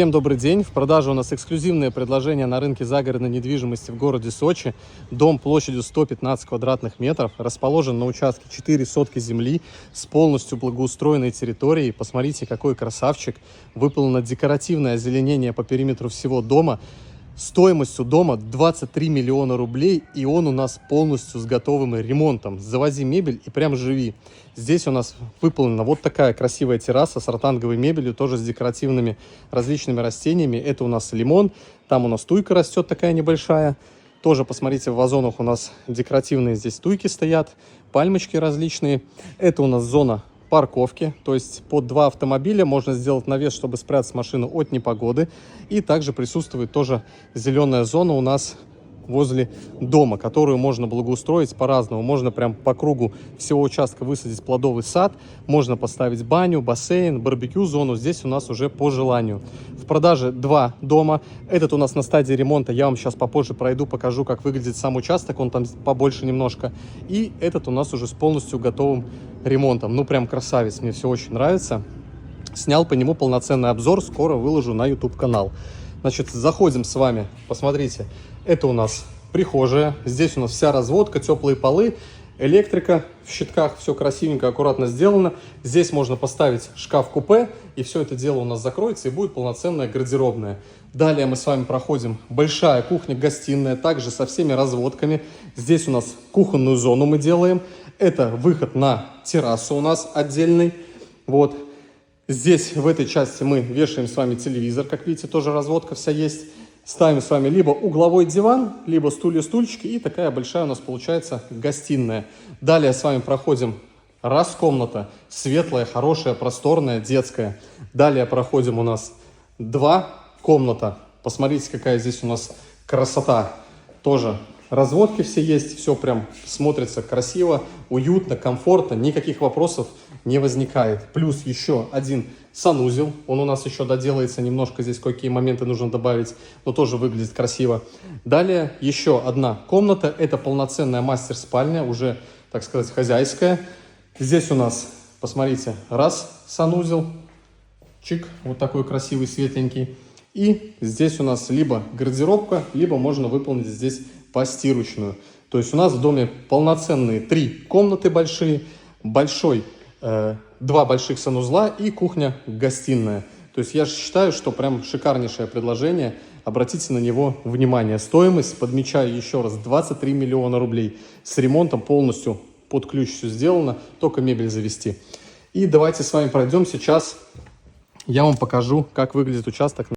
Всем добрый день. В продаже у нас эксклюзивное предложение на рынке загородной недвижимости в городе Сочи. Дом площадью 115 квадратных метров, расположен на участке 4 сотки земли с полностью благоустроенной территорией. Посмотрите, какой красавчик. Выполнено декоративное озеленение по периметру всего дома. Стоимостью дома 23 миллиона рублей, и он у нас полностью с готовым ремонтом. Завози мебель и прям живи. Здесь у нас выполнена вот такая красивая терраса с ротанговой мебелью, тоже с декоративными различными растениями. Это у нас лимон, там у нас туйка растет такая небольшая. Тоже посмотрите, в вазонах у нас декоративные здесь туйки стоят, пальмочки различные. Это у нас зона парковки, то есть под 2 автомобиля можно сделать навес, чтобы спрятать машину от непогоды. И также присутствует тоже зеленая зона у нас возле дома, которую можно благоустроить по-разному. Можно прям по кругу всего участка высадить плодовый сад, можно поставить баню, бассейн, барбекю-зону. Здесь у нас уже по желанию. В продаже 2 дома. Этот у нас на стадии ремонта. Я вам сейчас попозже пройду, покажу, как выглядит сам участок. Он там побольше немножко. И этот у нас уже с полностью готовым ремонтом. Ну, прям красавец. Мне все очень нравится. Снял по нему полноценный обзор. Скоро выложу на YouTube-канал. Значит, заходим с вами. Посмотрите. Это у нас прихожая. Здесь у нас вся разводка, теплые полы, электрика в щитках. Все красивенько, аккуратно сделано. Здесь можно поставить шкаф-купе. И все это дело у нас закроется и будет полноценная гардеробная. Далее мы с вами проходим большая кухня-гостиная. Также со всеми разводками. Здесь у нас кухонную зону мы делаем. Это выход на террасу у нас отдельный. Вот. Здесь в этой части мы вешаем с вами телевизор. Как видите, тоже разводка вся есть. Ставим с вами либо угловой диван, либо стулья-стульчики. И такая большая у нас получается гостиная. Далее с вами проходим раз комната. Светлая, хорошая, просторная, детская. Далее проходим у нас 2 комната. Посмотрите, какая здесь у нас красота. Тоже разводки все есть. Все прям смотрится красиво, уютно, комфортно. Никаких вопросов не возникает. Плюс еще один санузел. Он у нас еще доделается немножко. Здесь кое-какие моменты нужно добавить, но тоже выглядит красиво. Далее еще одна комната. Это полноценная мастер-спальня, уже, так сказать, хозяйская. Здесь у нас, посмотрите, раз санузел. Чик, вот такой красивый, светленький. И здесь у нас либо гардеробка, либо можно выполнить здесь постирочную. То есть у нас в доме полноценные 3 комнаты большие, 2 больших санузла и кухня-гостиная. То есть я считаю, что прям шикарнейшее предложение. Обратите на него внимание. Стоимость, подмечаю еще раз, 23 миллиона рублей. С ремонтом полностью под ключ все сделано, только мебель завести. И давайте с вами пройдем сейчас. Я вам покажу, как выглядит участок.